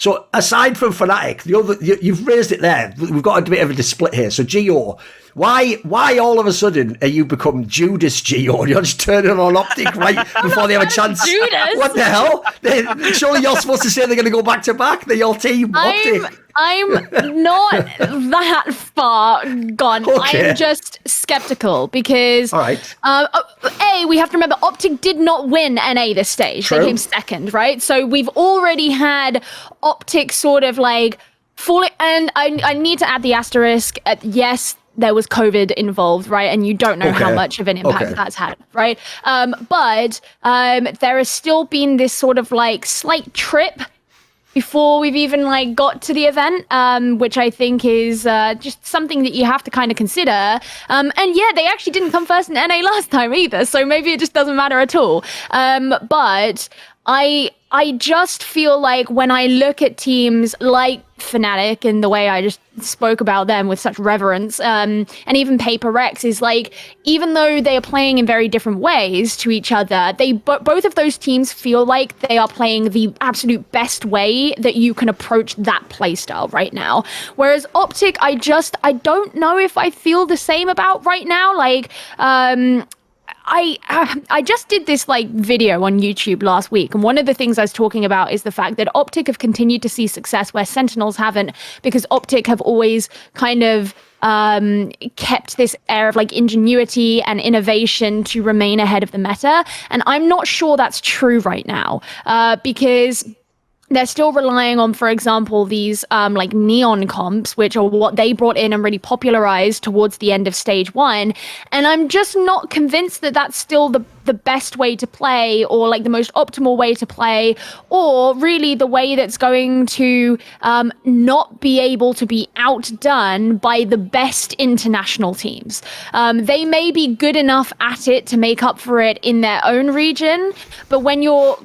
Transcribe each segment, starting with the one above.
So aside from Fnatic, you've raised it there. We've got a bit of a split here. So Gio, why all of a sudden are you become Judas Gio? You're just turning on Optic right before they have a chance. Judas? What the hell? Surely you're supposed to say they're going to go back to back. They're your team, Optic. I'm not that far gone. Okay. I'm just skeptical because, all right. we have to remember Optic did not win NA this stage. True. They came second, right? So we've already had Optic sort of like falling. And I need to add the asterisk. Yes, there was COVID involved, right? And you don't know how much of an impact that's had, right? But there has still been this sort of like slight trip before we've even like got to the event, which I think is just something that you have to kind of consider. And yeah, they actually didn't come first in NA last time either, so maybe it just doesn't matter at all. But I just feel like when I look at teams like Fnatic and the way I just spoke about them with such reverence, and even Paper Rex is like, even though they are playing in very different ways to each other, they both of those teams feel like they are playing the absolute best way that you can approach that playstyle right now. Whereas Optic, I don't know if I feel the same about right now. Like, I just did this like video on YouTube last week, and one of the things I was talking about is the fact that Optic have continued to see success where Sentinels haven't, because Optic have always kind of kept this air of like ingenuity and innovation to remain ahead of the meta, and I'm not sure that's true right now, because they're still relying on, for example, these like neon comps, which are what they brought in and really popularized towards the end of stage 1. And I'm just not convinced that that's still the best way to play, or like the most optimal way to play, or really the way that's going to not be able to be outdone by the best international teams. They may be good enough at it to make up for it in their own region, but when you're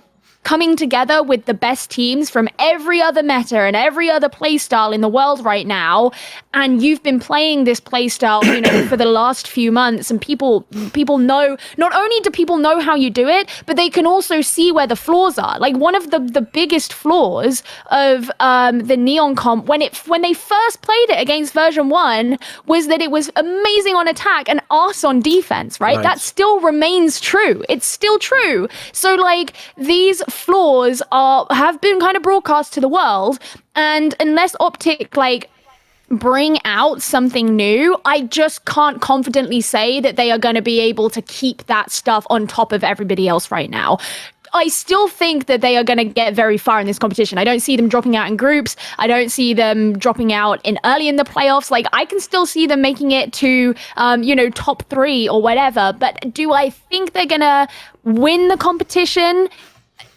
coming together with the best teams from every other meta and every other playstyle in the world right now, and you've been playing this playstyle, you know, for the last few months, and people know, not only do people know how you do it, but they can also see where the flaws are. Like, one of the biggest flaws of the Neon comp when they first played it against version 1 was that it was amazing on attack and arse on defense, right? That still remains true. It's still true. So like, these flaws have been kind of broadcast to the world, and unless Optic like bring out something new, I just can't confidently say that they are going to be able to keep that stuff on top of everybody else right now. I still think that they are going to get very far in this competition. I don't see them dropping out in groups. I don't see them dropping out early in the playoffs. Like, I can still see them making it to, top 3 or whatever. But do I think they're going to win the competition?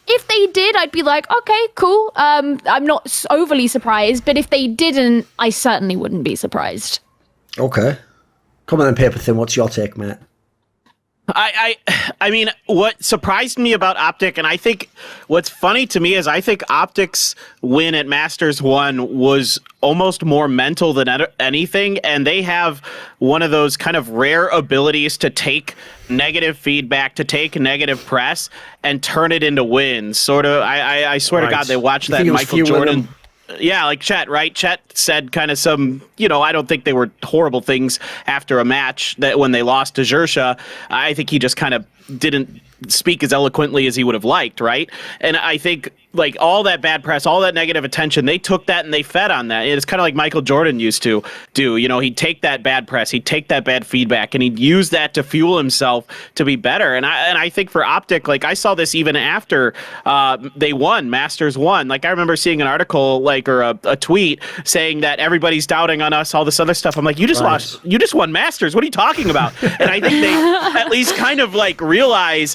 If they did, I'd be like, okay, cool. I'm not overly surprised. But if they didn't, I certainly wouldn't be surprised. Okay. Come on then, Paper Thin. What's your take, mate? I mean, what surprised me about Optic, and I think what's funny to me is I think Optic's win at Masters 1 was almost more mental than anything, and they have one of those kind of rare abilities to take negative feedback, to take negative press, and turn it into wins. Sort of, I swear to God, they watched that Michael Jordan. Yeah, like Chet, right? Chet said kind of some, I don't think they were horrible things after a match that when they lost to Xerxia. I think he just kind of didn't speak as eloquently as he would have liked, right? And I think like all that bad press, all that negative attention, they took that and they fed on that. It's kind of like Michael Jordan used to do. He'd take that bad press, he'd take that bad feedback, and he'd use that to fuel himself to be better. And I think for Optic, like I saw this even after they won Masters 1. Like I remember seeing an article or a tweet saying that everybody's doubting on us, all this other stuff. I'm like, you just won Masters. What are you talking about? And I think they at least kind of like realize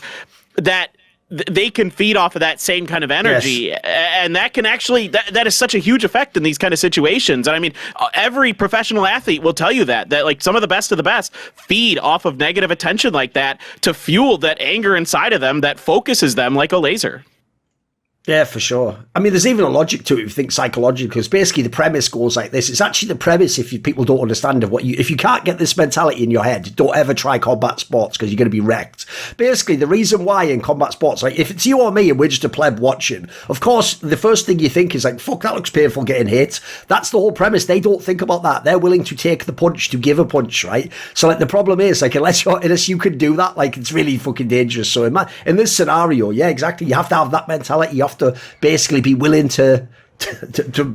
that they can feed off of that same kind of energy, and that can actually that is such a huge effect in these kind of situations. And I mean, every professional athlete will tell you that like some of the best feed off of negative attention like that to fuel that anger inside of them that focuses them like a laser. Yeah, for sure. I mean, there's even a logic to it if you think psychologically, because basically the premise goes like this. It's actually the premise, if people don't understand of if you can't get this mentality in your head, don't ever try combat sports because you're going to be wrecked. Basically, the reason why in combat sports, like if it's you or me and we're just a pleb watching, of course, the first thing you think is like, fuck, that looks painful getting hit. That's the whole premise. They don't think about that. They're willing to take the punch to give a punch, right? So like the problem is, like, unless you can do that, like, it's really fucking dangerous. So in this scenario, yeah, exactly. You have to have that mentality. You have to basically be willing to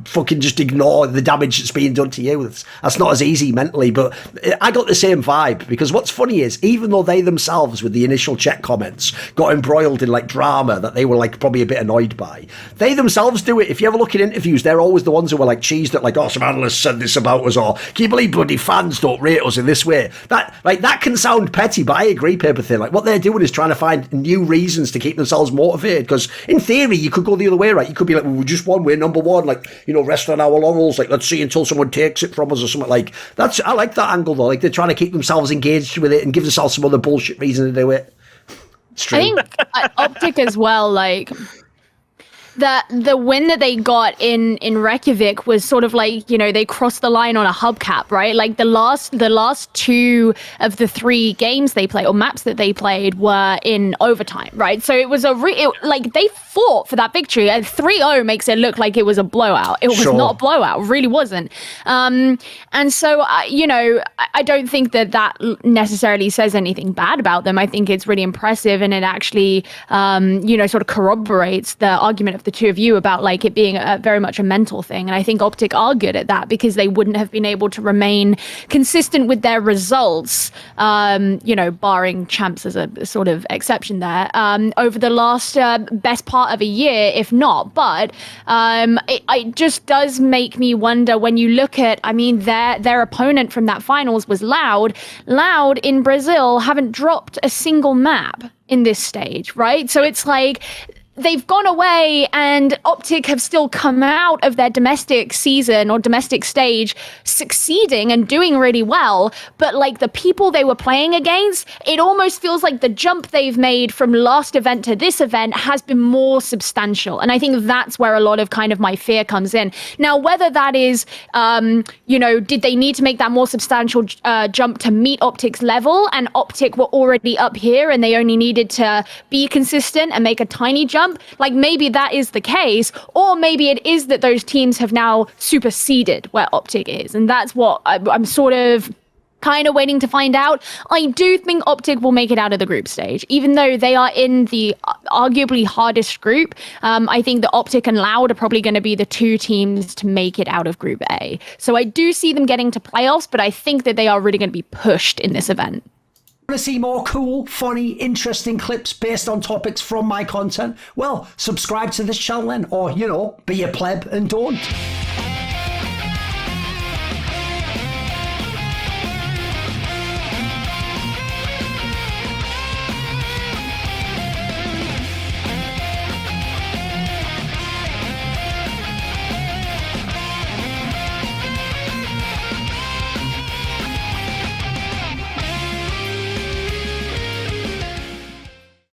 fucking just ignore the damage that's being done to you. That's not as easy mentally, but I got the same vibe, because what's funny is, even though they themselves, with the initial check comments, got embroiled in like drama that they were like probably a bit annoyed by, they themselves do it. If you ever look at interviews, they're always the ones who were like cheesed at, like, oh, some analysts said this about us, or can you believe bloody fans don't rate us in this way? That can sound petty, but I agree, Paper Thin. Like, what they're doing is trying to find new reasons to keep themselves motivated, because in theory you could go the other way, right? You could be like, well, we just won, we're number one, like, you know, rest on our laurels, like, let's see until someone takes it from us or something. Like, I like that angle though. Like, they're trying to keep themselves engaged with it and give themselves some other bullshit reason to do it. It's true. I think Optic as well, like, the win that they got in Reykjavik was sort of like, you know, they crossed the line on a hubcap, right? Like the last two of the three games they played, or maps that they played, were in overtime, right? So it was like they fought for that victory. And 3-0 makes it look like it was a blowout. It was not a blowout. It really wasn't. And so, you know, I don't think that necessarily says anything bad about them. I think it's really impressive, and it actually, you know, sort of corroborates the argument of the two of you about like it being very much a mental thing. And I think Optic are good at that, because they wouldn't have been able to remain consistent with their results, you know, barring champs as a sort of exception there, over the last best part of a year, if not. But it just does make me wonder when you look at, I mean, their opponent from that finals was Loud. Loud in Brazil haven't dropped a single map in this stage, right? So it's like, they've gone away, and Optic have still come out of their domestic season or domestic stage succeeding and doing really well. But like the people they were playing against, it almost feels like the jump they've made from last event to this event has been more substantial. And I think that's where a lot of kind of my fear comes in. Now, whether that is, you know, did they need to make that more substantial jump to meet Optic's level, and Optic were already up here and they only needed to be consistent and make a tiny jump? Like, maybe that is the case, or maybe it is that those teams have now superseded where Optic is, and that's what I'm sort of kind of waiting to find out. I do think Optic will make it out of the group stage, even though they are in the arguably hardest group. I think that Optic and Loud are probably going to be the two teams to make it out of Group A. So I do see them getting to playoffs, but I think that they are really going to be pushed in this event. Want to see more cool, funny, interesting clips based on topics from my content? Well, subscribe to this channel then, or, you know, be a pleb and don't.